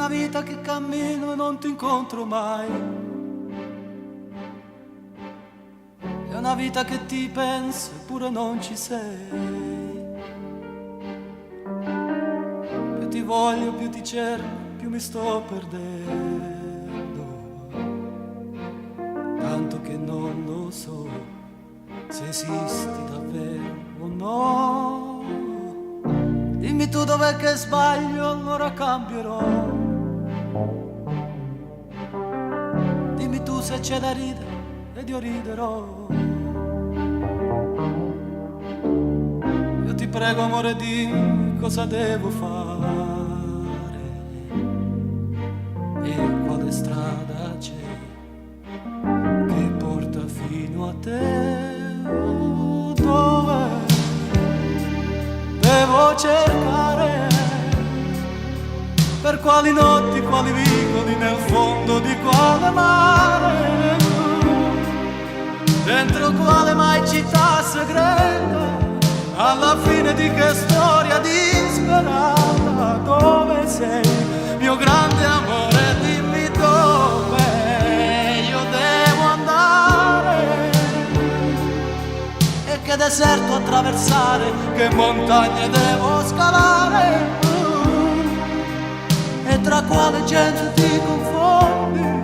una vita che cammino e non ti incontro mai. È una vita che ti penso eppure non ci sei. Più ti voglio, più ti cerco, più mi sto perdendo. Tanto che non lo so se esisti davvero o no. Dimmi tu dov'è che sbaglio, allora cambierò. Dimmi tu se c'è da ridere ed io riderò. Io ti prego amore, dimmi cosa devo fare e quale strada c'è che porta fino a te. Dove devo cercare, per quali notti, quali vicoli, nel fondo di quale mare, dentro quale mai città segreta, alla fine di che storia disperata. Dove sei, mio grande amore, dimmi dove io devo andare e che deserto attraversare, che montagne devo scalare, e tra quale gente ti confondi,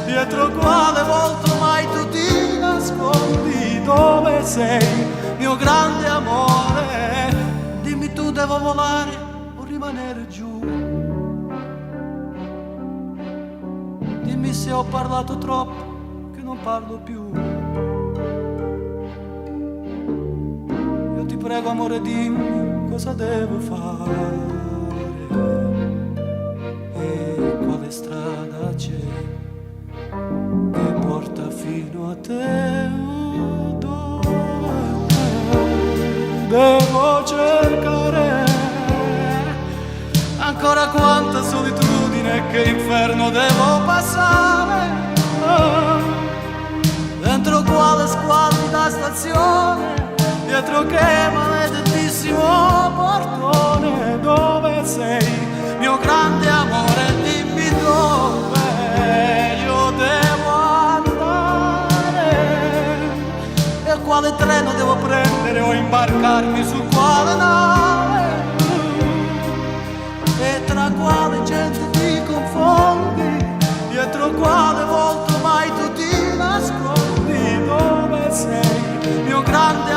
dietro quale volto mai tu ti nascondi. Dove sei, mio grande amore, dimmi tu devo volare o rimanere giù. Dimmi se ho parlato troppo, che non parlo più. Io ti prego amore, dimmi cosa devo fare e quale strada c'è che porta fino a te. Devo cercare ancora quanta solitudine, che inferno devo passare, dentro quale squallida stazione, dietro che maledettissimo portone. Dove sei, mio grande amore, dimmi dove io devo andare e quale treno devo prendere o imbarcarmi su quale nave, e tra quale gente ti confondi, dietro quale volto mai tu ti nascondi. Dove sei, mio grande